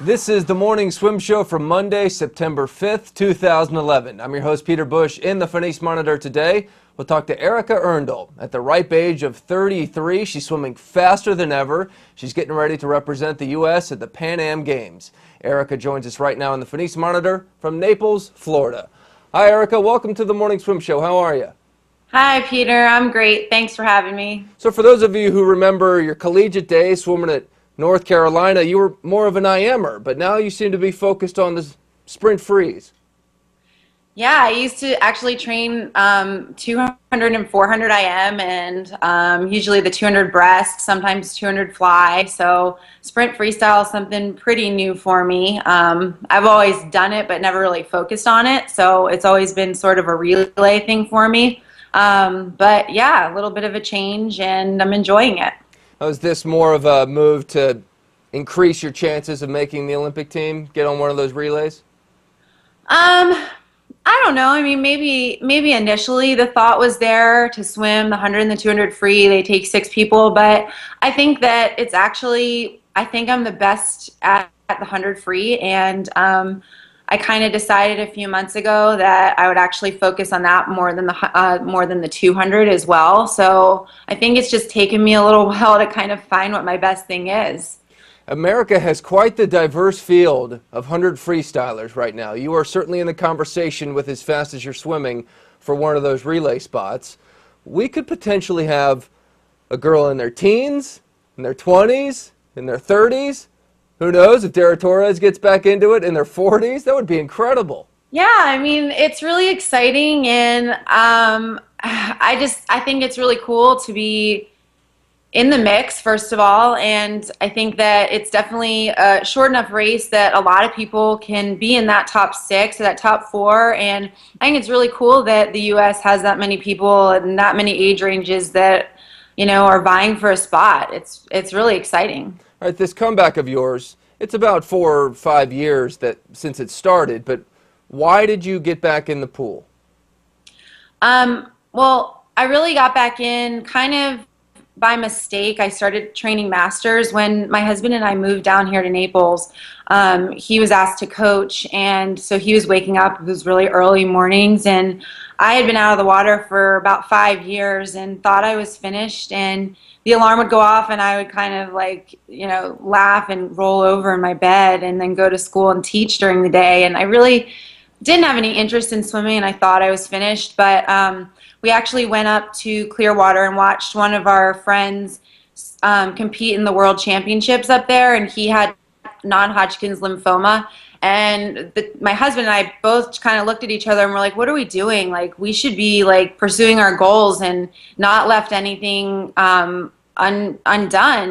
This is the Morning Swim Show for Monday, September 5th, 2011. I'm your host, Peter Bush. In the Phoenix Monitor today, we'll talk to Erika Erndl. At the ripe age of 33, she's swimming faster than ever. She's getting ready to represent the U.S. at the Pan Am Games. Erika joins us right now in the Phoenix Monitor from Naples, Florida. Hi, Erika. Welcome to the Morning Swim Show. How are you? Hi, Peter. I'm great. Thanks for having me. So for those of you who remember your collegiate days swimming at North Carolina, you were more of an IMer, but now you seem to be focused on the sprint freeze. Yeah, I used to actually train 200 and 400 IM and usually the 200 breast, sometimes 200 fly. So sprint freestyle is something pretty new for me. I've always done it, but never really focused on it. So it's always been sort of a relay thing for me. But yeah, a little bit of a change and I'm enjoying it. Was this more of a move to increase your chances of making the Olympic team, get on one of those relays? I don't know. I mean, maybe initially the thought was there to swim the 100 and the 200 free. They take 6 people, but I think that it's actually, I think I'm the best at the 100 free, and I kind of decided a few months ago that I would actually focus on that more than the 200 as well. So I think it's just taken me a little while to kind of find what my best thing is. America has quite the diverse field of 100 freestylers right now. You are certainly in the conversation with as fast as you're swimming for one of those relay spots. We could potentially have a girl in their teens, in their 20s, in their 30s. Who knows if Dara Torres gets back into it in their 40s? That would be incredible. Yeah, I mean, it's really exciting, and I think it's really cool to be in the mix, first of all, and I think that it's definitely a short enough race that a lot of people can be in that top 6 or that top 4, and I think it's really cool that the U.S. has that many people and that many age ranges that, you know, are vying for a spot. It's really exciting. All right, this comeback of yours, it's about 4 or 5 years since it started, but why did you get back in the pool? Well, I really got back in kind of by mistake. I started training masters when my husband and I moved down here to Naples. He was asked to coach, and so he was waking up. It was really early mornings, and I had been out of the water for about 5 years and thought I was finished, and the alarm would go off and I would kind of like, you know, laugh and roll over in my bed and then go to school and teach during the day. And I really didn't have any interest in swimming, and I thought I was finished, but we actually went up to Clearwater and watched one of our friends compete in the World Championships up there, and he had non-Hodgkin's lymphoma. And my husband and I both kind of looked at each other and were like, what are we doing? Like, we should be like pursuing our goals and not left anything undone.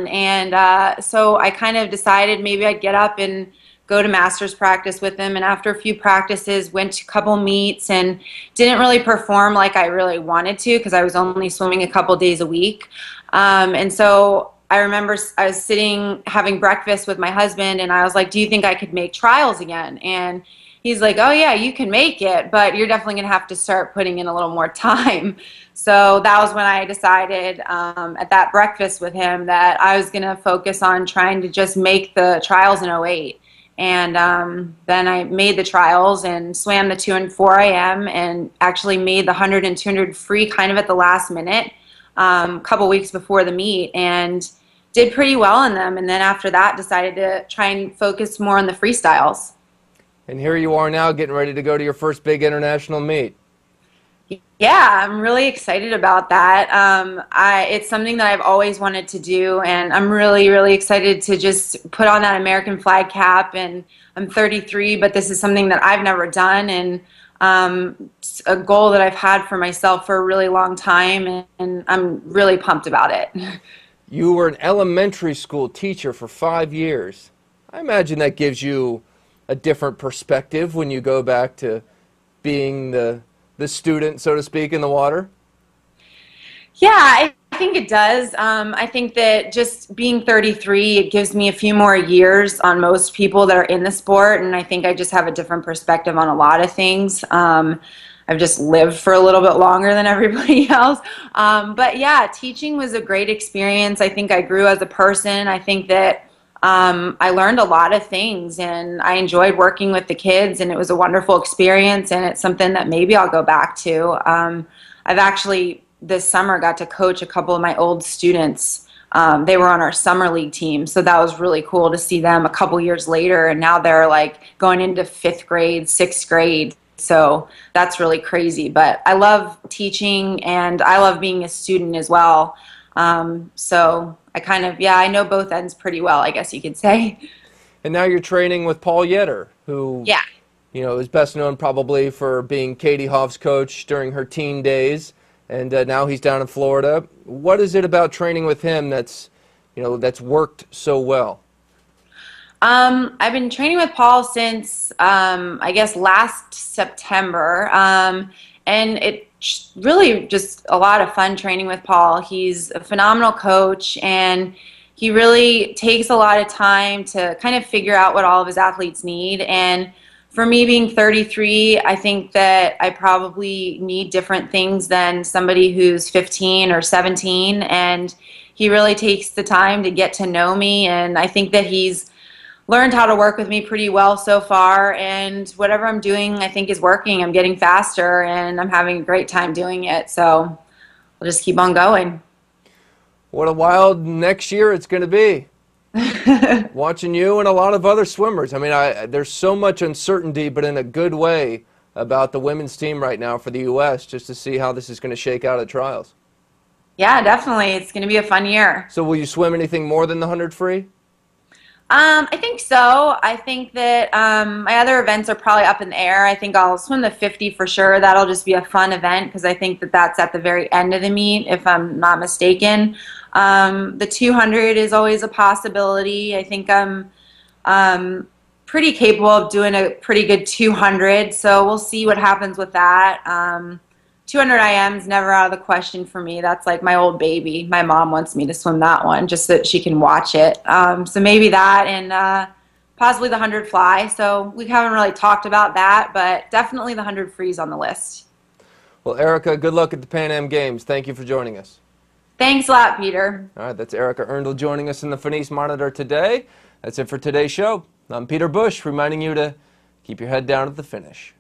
And so I kind of decided maybe I'd get up and go to master's practice with him, and after a few practices went to a couple meets and didn't really perform like I really wanted to because I was only swimming a couple days a week. And so I remember I was sitting having breakfast with my husband, and I was like, do you think I could make trials again? And he's like, oh yeah, you can make it, but you're definitely gonna have to start putting in a little more time. So that was when I decided at that breakfast with him that I was gonna focus on trying to just make the trials in '08. And then I made the trials and swam the 2 and 4 IM and actually made the 100 and 200 free kind of at the last minute, a couple weeks before the meet, and did pretty well in them. And then after that decided to try and focus more on the freestyles. And here you are now getting ready to go to your first big international meet. Yeah, I'm really excited about that. It's something that I've always wanted to do, and I'm really, really excited to just put on that American flag cap. And I'm 33, but this is something that I've never done, and a goal that I've had for myself for a really long time, and I'm really pumped about it. You were an elementary school teacher for 5 years. I imagine that gives you a different perspective when you go back to being the student, so to speak, in the water? Yeah, I think it does. I think that just being 33, it gives me a few more years on most people that are in the sport, and I think I just have a different perspective on a lot of things. I've just lived for a little bit longer than everybody else. But yeah, teaching was a great experience. I think I grew as a person. I think that I learned a lot of things, and I enjoyed working with the kids, and it was a wonderful experience, and it's something that maybe I'll go back to. I've actually this summer got to coach a couple of my old students. They were on our summer league team, so that was really cool to see them a couple years later, and now they're like going into 5th grade, 6th grade. So that's really crazy. But I love teaching, and I love being a student as well. So I kind of, yeah, I know both ends pretty well, I guess you could say. And now you're training with Paul Yetter, who, Yeah. is best known probably for being Katie Hoff's coach during her teen days, and now he's down in Florida. What is it about training with him that's worked so well? I've been training with Paul since, I guess, last September, and it's really just a lot of fun training with Paul. He's a phenomenal coach, and he really takes a lot of time to kind of figure out what all of his athletes need. And for me being 33, I think that I probably need different things than somebody who's 15 or 17, and he really takes the time to get to know me, and I think that he's learned how to work with me pretty well so far, and whatever I'm doing I think is working. I'm getting faster, and I'm having a great time doing it, so I'll just keep on going. What a wild next year it's going to be. Watching you and a lot of other swimmers. I mean, there's so much uncertainty, but in a good way, about the women's team right now for the U.S., just to see how this is going to shake out at trials. Yeah, definitely. It's going to be a fun year. So will you swim anything more than the 100 free? I think so. I think that my other events are probably up in the air. I think I'll swim the 50 for sure. That'll just be a fun event because I think that that's at the very end of the meet, if I'm not mistaken. The 200 is always a possibility. I think I'm pretty capable of doing a pretty good 200, so we'll see what happens with that. 200 IM is never out of the question for me. That's like my old baby. My mom wants me to swim that one just so that she can watch it. So maybe that, and possibly the 100 fly. So we haven't really talked about that, but definitely the 100 free is on the list. Well, Erika, good luck at the Pan Am Games. Thank you for joining us. Thanks a lot, Peter. All right, that's Erika Erndl joining us in the Finis Monitor today. That's it for today's show. I'm Peter Bush, reminding you to keep your head down at the finish.